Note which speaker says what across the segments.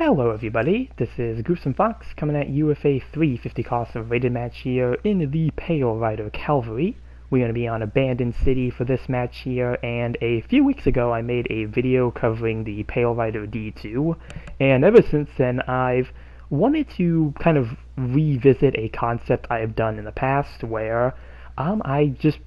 Speaker 1: Hello everybody, this is Gruesome Fox coming at you with a 350 cost rated match here in the Pale Rider Cavalry. We're going to be on Abandoned City for this match here, and a few weeks ago I made a video covering the Pale Rider D2, and ever since then I've wanted to kind of revisit a concept I have done in the past where I just,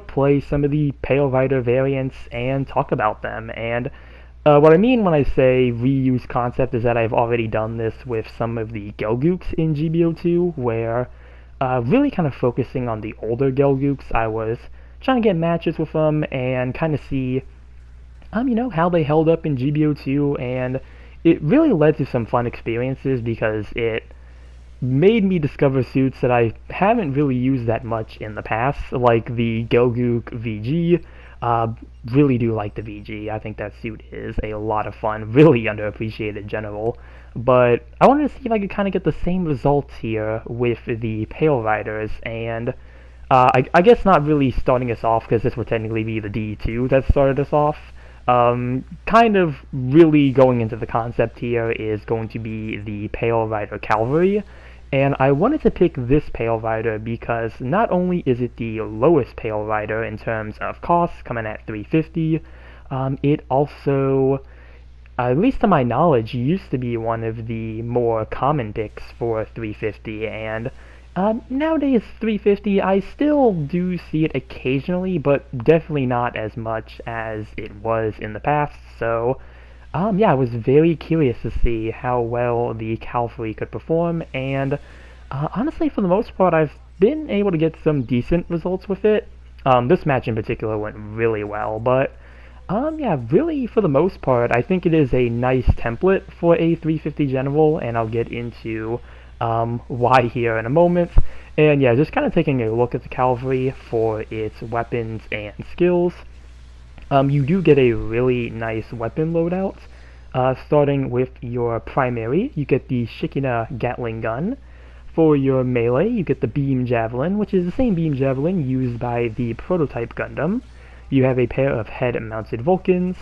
Speaker 1: play some of the Pale Rider variants and talk about them. And what I mean when I say reuse concept is that I've already done this with some of the Gelgooks in GBO2, where really kind of focusing on the older Gelgooks, I was trying to get matches with them and kind of see, how they held up in GBO2, and it really led to some fun experiences because it made me discover suits that I haven't really used that much in the past, like the Gelgook VG. Really do like the VG. I think that suit is a lot of fun, really underappreciated in general. But I wanted to see if I could kind of get the same results here with the Pale Riders, and I guess not really starting us off because this would technically be the D2 that started us off. Kind of really going into the concept here is going to be the Pale Rider Cavalry. And I wanted to pick this Pale Rider because not only is it the lowest Pale Rider in terms of cost, coming at 350, it also, at least to my knowledge, used to be one of the more common picks for 350, and nowadays 350 I still do see it occasionally, but definitely not as much as it was in the past. So I was very curious to see how well the Cavalry could perform, and honestly, for the most part, I've been able to get some decent results with it. This match in particular went really well, but really, for the most part, I think it is a nice template for a 350 General, and I'll get into why here in a moment. And yeah, just kind of taking a look at the Cavalry for its weapons and skills. You do get a really nice weapon loadout. Starting with your primary, you get the Shikina Gatling gun. For your melee, you get the Beam Javelin, which is the same Beam Javelin used by the prototype Gundam. You have a pair of head-mounted Vulcans,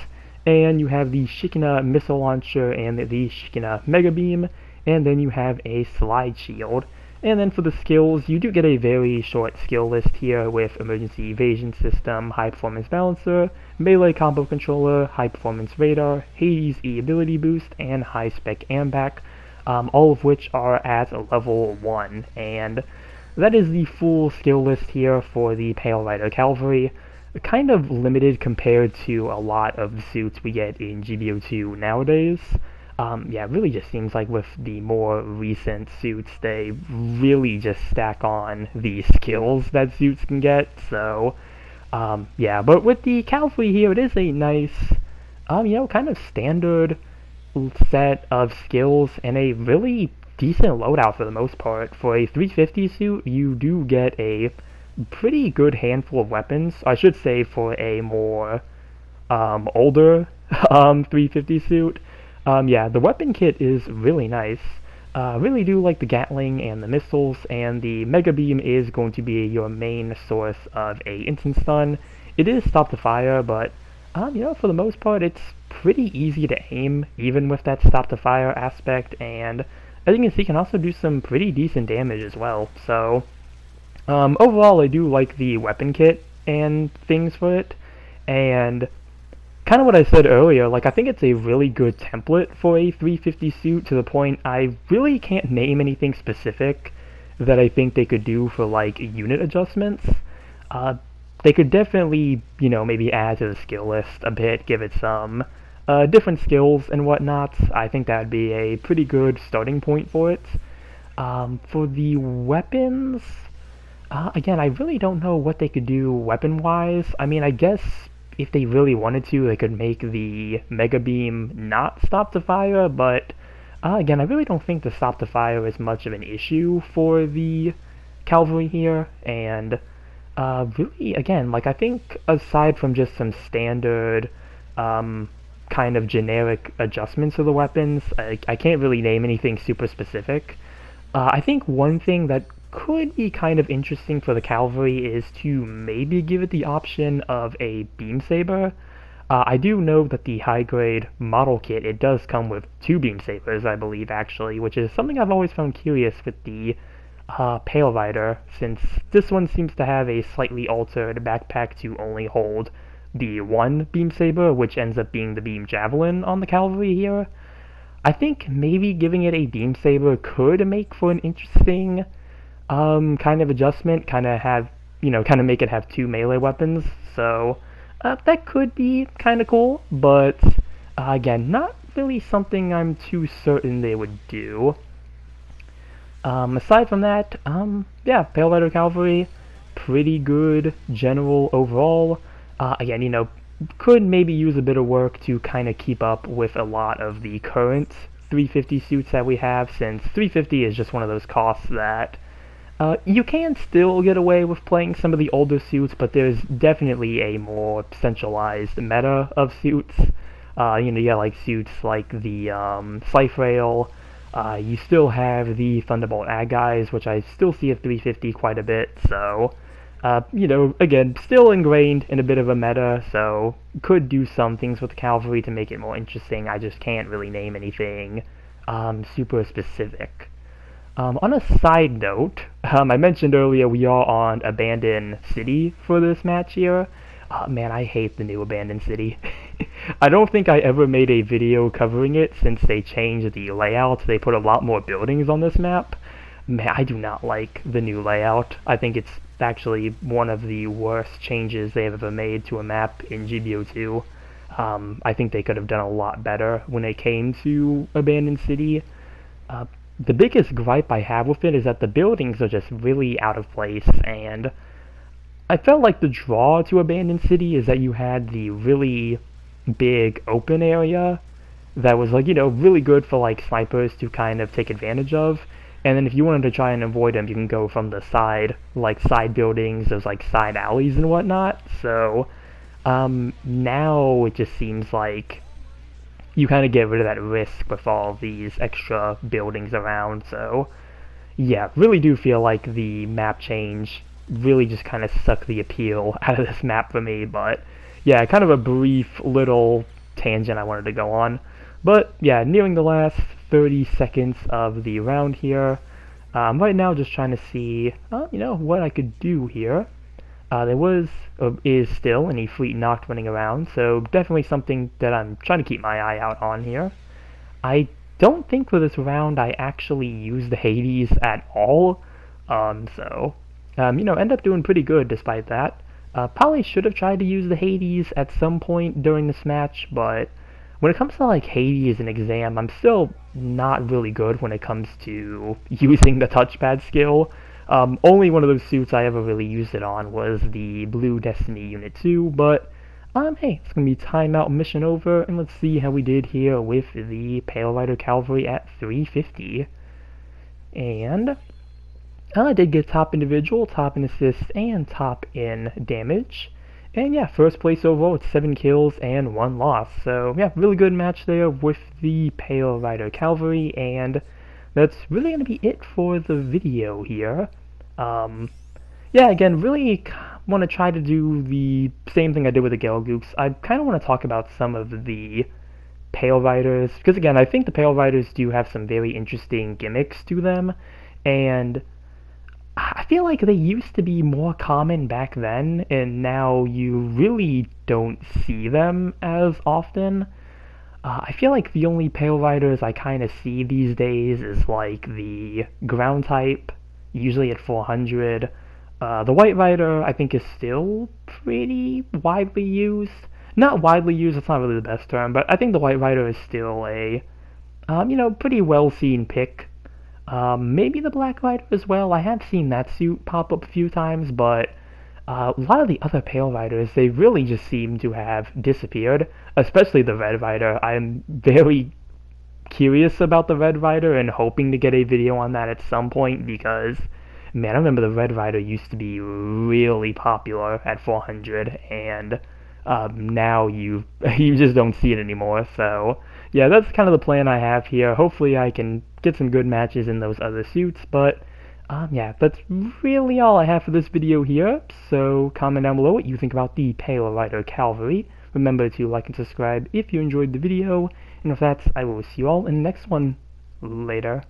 Speaker 1: and you have the Shikina Missile Launcher and the Shikina Mega Beam, and then you have a Slide Shield. And then for the skills, you do get a very short skill list here with Emergency Evasion System, High Performance Balancer, Melee Combo Controller, High Performance Radar, Hades E Ability Boost, and High Spec AMBAC, all of which are at level 1. And that is the full skill list here for the Pale Rider Cavalry. Kind of limited compared to a lot of the suits we get in GBO2 nowadays. It really just seems like with the more recent suits, they really just stack on the skills that suits can get. So, but with the Cavalry here, it is a nice, kind of standard set of skills and a really decent loadout for the most part. For a 350 suit, you do get a pretty good handful of weapons. I should say for a more older 350 suit. The weapon kit is really nice. Really do like the Gatling and the missiles, and the Mega Beam is going to be your main source of a instant stun. It is stop to fire, but for the most part, it's pretty easy to aim, even with that stop to fire aspect, and as you can see, can also do some pretty decent damage as well. So, overall, I do like the weapon kit and things for it, and kind of what I said earlier, I think it's a really good template for a 350 suit, to the point I really can't name anything specific that I think they could do for, unit adjustments. They could definitely, maybe add to the skill list a bit, give it some different skills and whatnot. I think that would be a pretty good starting point for it. For the weapons, again, I really don't know what they could do weapon-wise. I mean, I guess if they really wanted to, they could make the Mega Beam not stop to fire, but again, I really don't think the stop to fire is much of an issue for the Cavalry here, and really, again, I think aside from just some standard kind of generic adjustments to the weapons, I can't really name anything super specific. I think one thing that could be kind of interesting for the Cavalry is to maybe give it the option of a Beam Saber. I do know that the high-grade model kit, it does come with 2 beam sabers, I believe, actually, which is something I've always found curious with the Pale Rider, since this one seems to have a slightly altered backpack to only hold the 1 beam saber, which ends up being the beam javelin on the Cavalry here. I think maybe giving it a beam saber could make for an interesting kind of adjustment, kind of make it have 2 melee weapons, so that could be kind of cool, but again, not really something I'm too certain they would do. Aside from that, yeah, Pale Rider Cavalry, pretty good general overall. Again, could maybe use a bit of work to kind of keep up with a lot of the current 350 suits that we have, since 350 is just one of those costs that you can still get away with playing some of the older suits, but there's definitely a more centralized meta of suits. You got like suits like the Slife Rail. You still have the Thunderbolt Ag guys, which I still see at 350 quite a bit, so again, still ingrained in a bit of a meta, so could do some things with the Cavalry to make it more interesting. I just can't really name anything super specific. On a side note, I mentioned earlier we are on Abandoned City for this match here. Man, I hate the new Abandoned City. I don't think I ever made a video covering it since they changed the layout. They put a lot more buildings on this map. Man, I do not like the new layout. I think it's actually one of the worst changes they've ever made to a map in GBO2. I think they could have done a lot better when it came to Abandoned City. The biggest gripe I have with it is that the buildings are just really out of place, and I felt like the draw to Abandoned City is that you had the really big open area that was really good for like snipers to kind of take advantage of, and then if you wanted to try and avoid them, you can go from the side buildings, those like side alleys and whatnot. So now it just seems like you kind of get rid of that risk with all these extra buildings around. So yeah, really do feel like the map change really just kind of sucked the appeal out of this map for me. But yeah, kind of a brief little tangent I wanted to go on. But yeah, nearing the last 30 seconds of the round here. Right now just trying to see what I could do here. There is still any Fleet Noct running around, so definitely something that I'm trying to keep my eye out on here. I don't think for this round I actually used the Hades at all, end up doing pretty good despite that. Probably should have tried to use the Hades at some point during this match, but when it comes to like Hades and Exam, I'm still not really good when it comes to using the touchpad skill. Only one of those suits I ever really used it on was the Blue Destiny Unit 2, but hey, it's going to be timeout mission over, and let's see how we did here with the Pale Rider Cavalry at 350. And I did get top individual, top in assist, and top in damage. And yeah, first place overall with 7 kills and 1 loss. So yeah, really good match there with the Pale Rider Cavalry, and that's really going to be it for the video here. Yeah, again, really want to try to do the same thing I did with the Gelgooks. I kind of want to talk about some of the Pale Riders, because again, I think the Pale Riders do have some very interesting gimmicks to them, and I feel like they used to be more common back then, and now you really don't see them as often. I feel like the only Pale Riders I kind of see these days is like the ground type, usually at 400. The White Rider I think is still pretty widely used. Not widely used, that's not really the best term, but I think the White Rider is still a, pretty well seen pick. Maybe the Black Rider as well. I have seen that suit pop up a few times, but a lot of the other Pale Riders, they really just seem to have disappeared, especially the Red Rider. I'm very curious about the Red Rider and hoping to get a video on that at some point, because, man, I remember the Red Rider used to be really popular at 400, and now you just don't see it anymore. So yeah, that's kind of the plan I have here. Hopefully I can get some good matches in those other suits, but yeah, that's really all I have for this video here. So comment down below what you think about the Pale Rider Cavalry. Remember to like and subscribe if you enjoyed the video, and with that, I will see you all in the next one. Later.